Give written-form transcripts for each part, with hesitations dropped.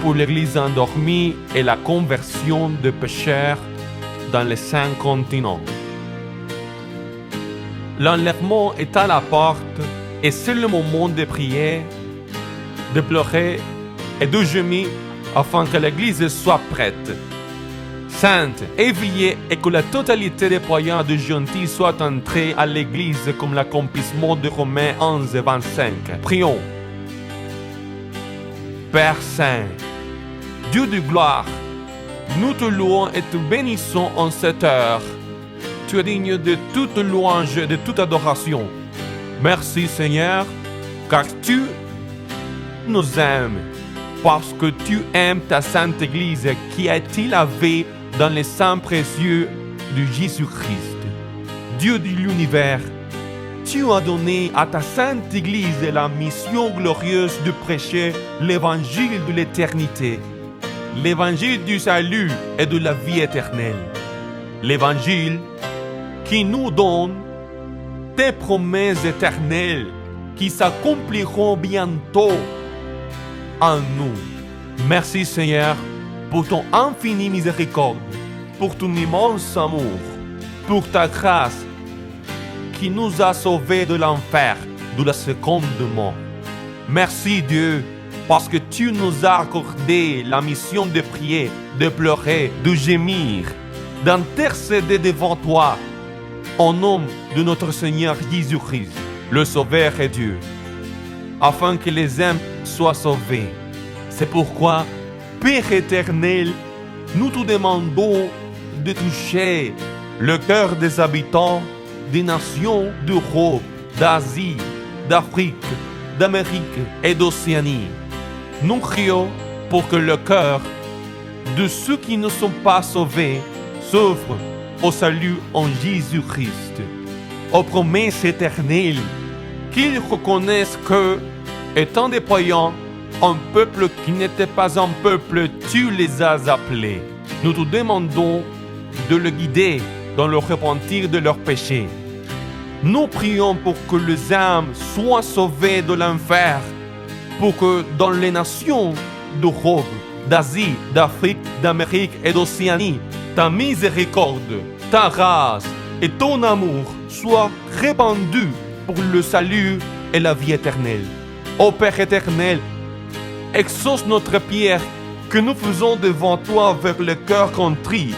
pour l'Église endormie et la conversion de pécheurs dans les 5 continents. L'enlèvement est à la porte et c'est le moment de prier, de pleurer et de gémir afin que l'Église soit prête, sainte, éveillée et que la totalité des croyants de gentils soient entrés à l'Église comme l'accomplissement de Romains 11 et 25. Prions. Père Saint, Dieu de gloire, nous te louons et te bénissons en cette heure. Tu es digne de toute louange et de toute adoration. Merci Seigneur, car tu nous aimes, parce que tu aimes ta sainte Église qui a été lavée dans le sang précieux de Jésus-Christ. Dieu de l'univers, tu as donné à ta sainte Église la mission glorieuse de prêcher l'évangile de l'éternité, l'évangile du salut et de la vie éternelle. L'évangile qui nous donne tes promesses éternelles qui s'accompliront bientôt en nous. Merci Seigneur pour ton infinie miséricorde, pour ton immense amour, pour ta grâce qui nous a sauvés de l'enfer, de la seconde mort. Merci Dieu, parce que tu nous as accordé la mission de prier, de pleurer, de gémir, d'intercéder devant toi, au nom de notre Seigneur Jésus-Christ, le Sauveur et Dieu, afin que les âmes soient sauvées. C'est pourquoi, Père éternel, nous te demandons de toucher le cœur des habitants des nations d'Europe, d'Asie, d'Afrique, d'Amérique et d'Océanie. Nous prions pour que le cœur de ceux qui ne sont pas sauvés s'ouvre au salut en Jésus-Christ, aux promesses éternelles, qu'ils reconnaissent que, étant des païens, un peuple qui n'était pas un peuple, tu les as appelés. Nous te demandons de le guider dans le repentir de leurs péchés. Nous prions pour que les âmes soient sauvées de l'enfer, pour que dans les nations d'Europe, d'Asie, d'Afrique, d'Amérique et d'Océanie, ta miséricorde, ta grâce et ton amour soient répandus pour le salut et la vie éternelle. Ô Père éternel, exauce notre prière que nous faisons devant toi avec le cœur contrit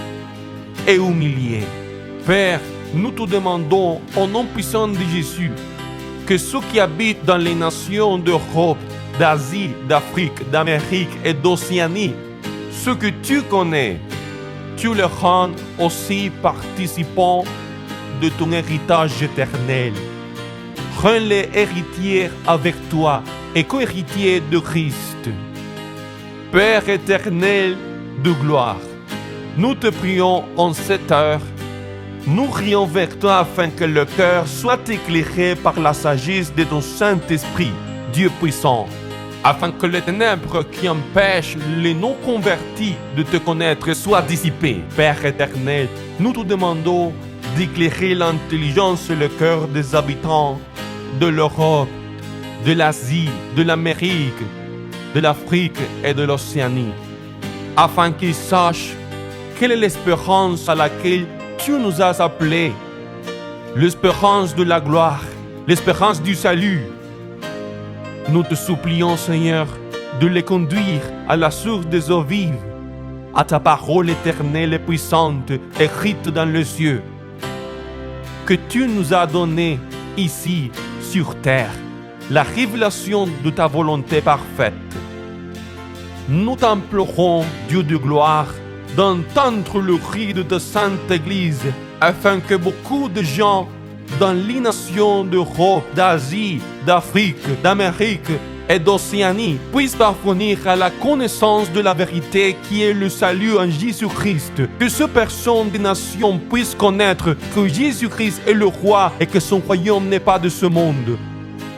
et humilié. Père, nous te demandons au nom puissant de Jésus que ceux qui habitent dans les nations d'Europe, d'Asie, d'Afrique, d'Amérique et d'Océanie, ceux que tu connais, tu les rends aussi participants de ton héritage éternel. Rends-les héritiers avec toi et co-héritiers de Christ. Père éternel de gloire, nous te prions en cette heure. Nous rions vers toi afin que le cœur soit éclairé par la sagesse de ton Saint-Esprit, Dieu puissant, afin que les ténèbres qui empêchent les non-convertis de te connaître soient dissipées. Père éternel, nous te demandons d'éclairer l'intelligence et le cœur des habitants de l'Europe, de l'Asie, de l'Amérique, de l'Afrique et de l'Océanie, afin qu'ils sachent quelle est l'espérance à laquelle tu nous as appelés, l'espérance de la gloire, l'espérance du salut. Nous te supplions, Seigneur, de les conduire à la source des eaux vives, à ta parole éternelle et puissante, écrite dans les cieux, que tu nous as donnée ici, sur terre, la révélation de ta volonté parfaite. Nous t'implorons, Dieu de gloire, d'entendre le cri de ta sainte Église, afin que beaucoup de gens dans les nations d'Europe, d'Asie, d'Afrique, d'Amérique et d'Océanie puissent parvenir à la connaissance de la vérité qui est le salut en Jésus-Christ. Que ces personnes des nations puissent connaître que Jésus-Christ est le roi et que son royaume n'est pas de ce monde.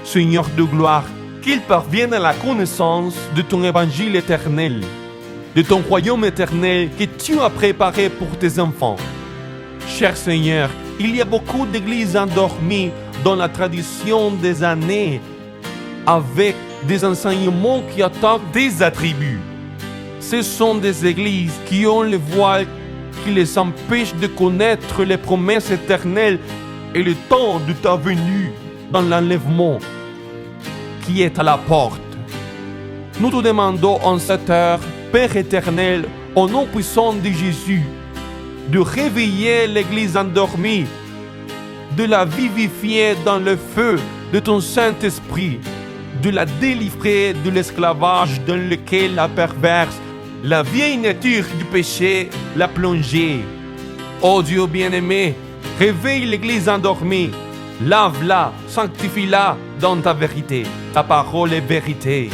Seigneur de gloire, qu'ils parviennent à la connaissance de ton évangile éternel, de ton royaume éternel que tu as préparé pour tes enfants. Cher Seigneur, il y a beaucoup d'églises endormies dans la tradition des années, avec des enseignements qui attaquent des attributs. Ce sont des églises qui ont le voile qui les empêche de connaître les promesses éternelles et le temps de ta venue dans l'enlèvement qui est à la porte. Nous te demandons en cette heure, Père éternel, au nom puissant de Jésus, de réveiller l'Église endormie, de la vivifier dans le feu de ton Saint-Esprit, de la délivrer de l'esclavage dans lequel la perverse, la vieille nature du péché, l'a plongée. Ô Dieu bien-aimé, réveille l'Église endormie, lave-la, sanctifie-la dans ta vérité. Ta parole est vérité.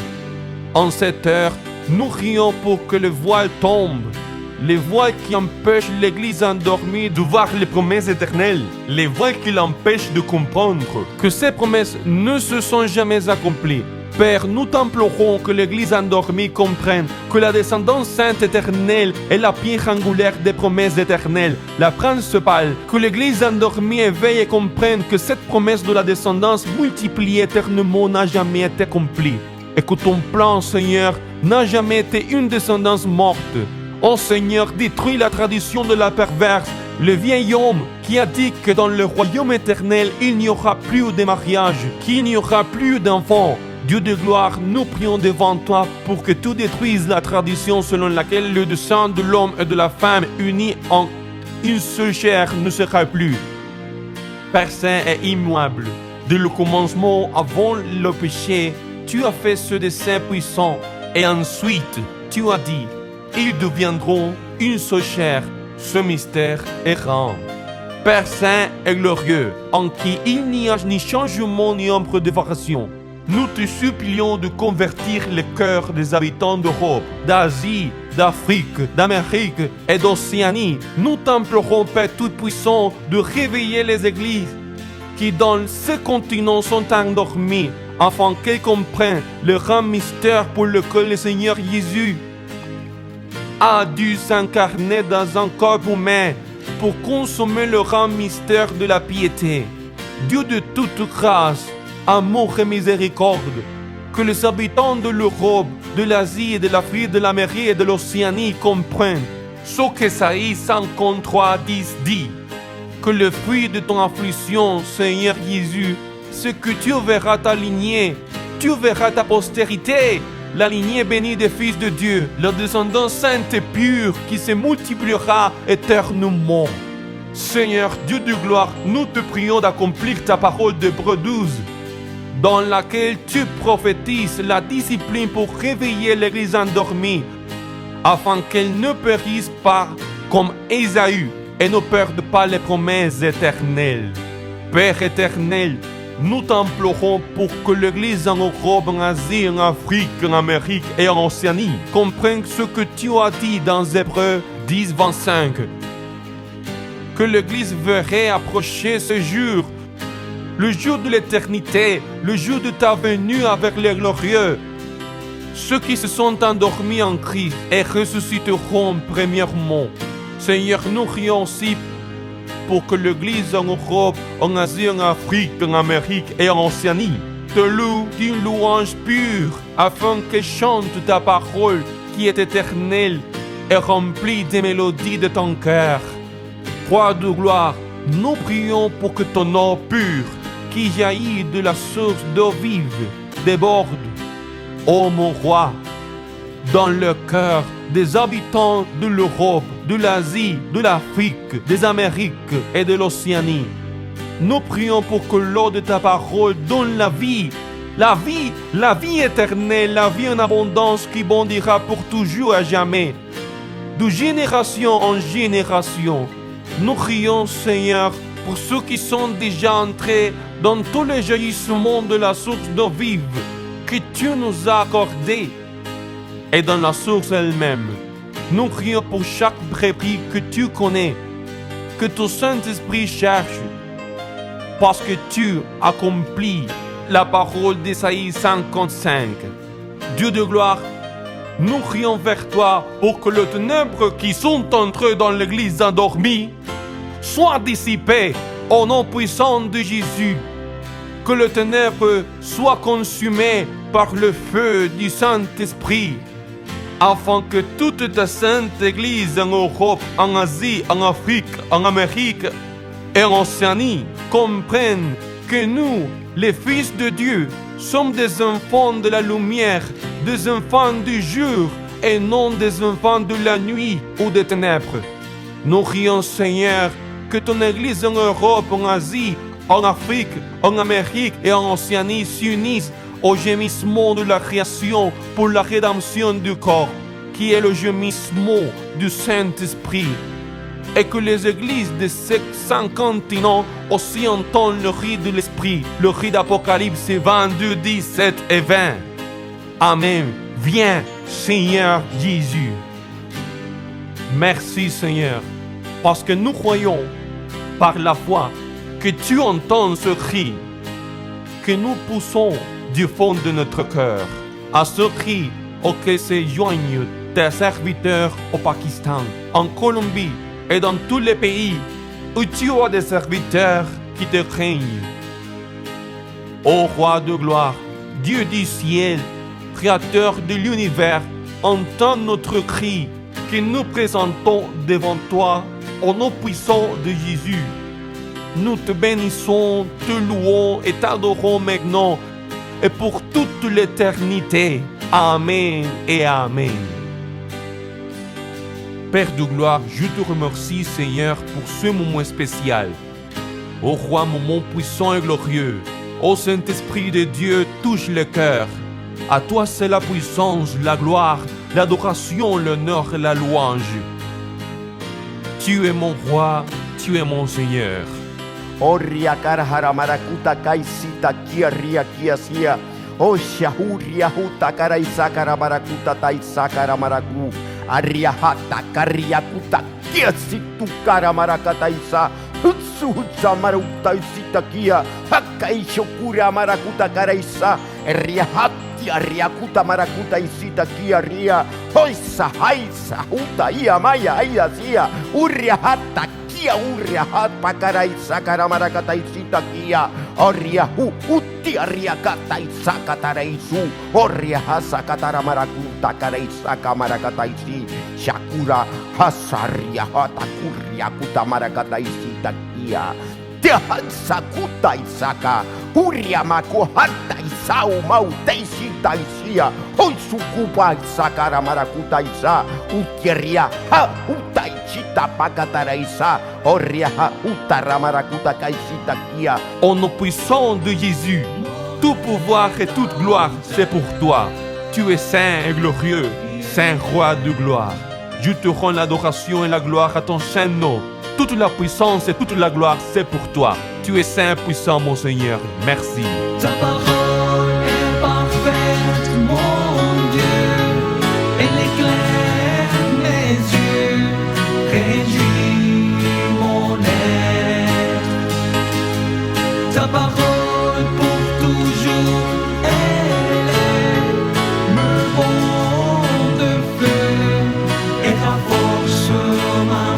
En cette heure, nous prions pour que le voile tombe, les voiles qui empêchent l'Église endormie de voir les promesses éternelles, les voiles qui l'empêchent de comprendre que ces promesses ne se sont jamais accomplies. Père, nous t'implorons que l'Église endormie comprenne que la descendance sainte éternelle est la pierre angulaire des promesses éternelles, la principale. Que l'Église endormie éveille et comprenne que cette promesse de la descendance multipliée éternellement n'a jamais été accomplie. Et que ton plan, Seigneur, n'a jamais été une descendance morte. Ô Seigneur, détruis la tradition de la perverse, le vieil homme qui a dit que dans le royaume éternel, il n'y aura plus de mariage, qu'il n'y aura plus d'enfants. Dieu de gloire, nous prions devant toi pour que tu détruises la tradition selon laquelle le dessein de l'homme et de la femme unis en une seule chair ne sera plus. Père saint et immuable, dès le commencement avant le péché, tu as fait ce dessein puissant et ensuite tu as dit, ils deviendront une seule chair, ce mystère est grand. Père saint et glorieux, en qui il n'y a ni changement ni ombre de variation, nous te supplions de convertir les cœurs des habitants d'Europe, d'Asie, d'Afrique, d'Amérique et d'Océanie. Nous t'implorons, Père Tout-Puissant, de réveiller les églises qui dans ces continents sont endormies, afin qu'elles comprennent le grand mystère pour lequel le Seigneur Jésus a dû s'incarner dans un corps humain pour consommer le grand mystère de la piété. Dieu de toute grâce, amour et miséricorde, que les habitants de l'Europe, de l'Asie, de l'Afrique, de l'Amérique et de l'Océanie comprennent ce qu'Ésaïe 53:10 dit, que le fruit de ton affliction, Seigneur Jésus, c'est que tu verras ta lignée, tu verras ta postérité, la lignée bénie des fils de Dieu, la descendance sainte et pure qui se multipliera éternellement. Seigneur Dieu de gloire, nous te prions d'accomplir ta parole d'Hébreux 12, dans laquelle tu prophétises la discipline pour réveiller l'Église endormie, afin qu'elle ne périsse pas comme Ésaü et ne perde pas les promesses éternelles. Père éternel, nous t'implorons pour que l'Église en Europe, en Asie, en Afrique, en Amérique et en Océanie comprenne ce que tu as dit dans Hébreux 10:25. Que l'Église verrait approcher ce jour, le jour de l'éternité, le jour de ta venue avec les glorieux. Ceux qui se sont endormis en Christ et ressusciteront premièrement. Seigneur, nous prions aussi pour que l'Église en Europe, en Asie, en Afrique, en Amérique et en Océanie te loue d'une louange pure, afin qu'elle chante ta parole qui est éternelle et remplie des mélodies de ton cœur. Roi de gloire, nous prions pour que ton eau pure, qui jaillit de la source d'eau vive, déborde, ô mon roi, dans le cœur des habitants de l'Europe, de l'Asie, de l'Afrique, des Amériques et de l'Océanie. Nous prions pour que l'eau de ta parole donne la vie éternelle, la vie en abondance qui bondira pour toujours à jamais, de génération en génération. Nous prions, Seigneur, pour ceux qui sont déjà entrés dans tous les jaillissements de la source d'eau vive que tu nous as accordée et dans la source elle-même. Nous prions pour chaque brebis que tu connais, que ton Saint-Esprit cherche, parce que tu accomplis la parole d'Ésaïe 55. Dieu de gloire, nous prions vers toi pour que les ténèbres qui sont entrées dans l'Église endormie soient dissipées au nom puissant de Jésus. Que les ténèbres soient consumées par le feu du Saint-Esprit. afin que toute ta sainte Église en Europe, en Asie, en Afrique, en Amérique et en Océanie comprenne que nous, les fils de Dieu, sommes des enfants de la lumière, des enfants du jour et non des enfants de la nuit ou des ténèbres. Nous prions, Seigneur, que ton Église en Europe, en Asie, en Afrique, en Amérique et en Océanie s'unissent au gémissement de la création pour la rédemption du corps, qui est le gémissement du Saint-Esprit. Et que les églises de ces 5 continents aussi entendent le cri de l'Esprit, le cri d'Apocalypse 22, 17 et 20. Amen. Viens, Seigneur Jésus. Merci, Seigneur, parce que nous croyons par la foi que tu entends ce cri, que nous poussons du fond de notre cœur, à ce cri auquel se joignent tes serviteurs au Pakistan, en Colombie et dans tous les pays où tu as des serviteurs qui te craignent. Ô Roi de gloire, Dieu du ciel, Créateur de l'univers, entends notre cri que nous présentons devant toi au nom puissant de Jésus. Nous te bénissons, te louons et t'adorons maintenant et pour toute l'éternité. Amen et Amen. Père de gloire, je te remercie, Seigneur, pour ce moment spécial. Ô Roi, moment puissant et glorieux, ô Saint-Esprit de Dieu, touche le cœur. À toi c'est la puissance, la gloire, l'adoration, l'honneur et la louange. Tu es mon Roi, tu es mon Seigneur. Orria karhara marakuta kaisita kia ria kia sia. Osha huria huta karaisakara marakuta taisakara maraku. Arria hata karia kuta kia situ kara marakata isa. Hutsu hutsa maruta isita kia. Hakaisho kura marakuta karaisa. Ria hati arria kuta marakuta isita kia ria. Hoisa haisa huta ia maya ia sia. Urria hata kia urria hat pakarai sakara marakata isita kia. Orria hu uti arria kata isaka taraisu. Orria hasa katara marakuta karai saka marakata isi. Shakura hasaria hata kurria kuta marakata isita kia. Tehansa kuta isaka. Urria maku hata isau mau teisita isia. Hoisukupa isakara marakuta isa. Utieria ha utai chita pakataraisa. Orria ha utara marakuta kaisita kia. Au nom puissant de Jésus, tout pouvoir et toute gloire, c'est pour toi. Tu es saint et glorieux, saint Roi de gloire. Je te rends l'adoration et la gloire à ton saint nom. Toute la puissance et toute la gloire, c'est pour toi. Tu es saint, puissant, mon Seigneur. Merci. Ta parole est parfaite, mon Dieu. Elle éclaire mes yeux, réjouit mon être. Ta parole pour toujours, elle est me bond de feu et ta force ma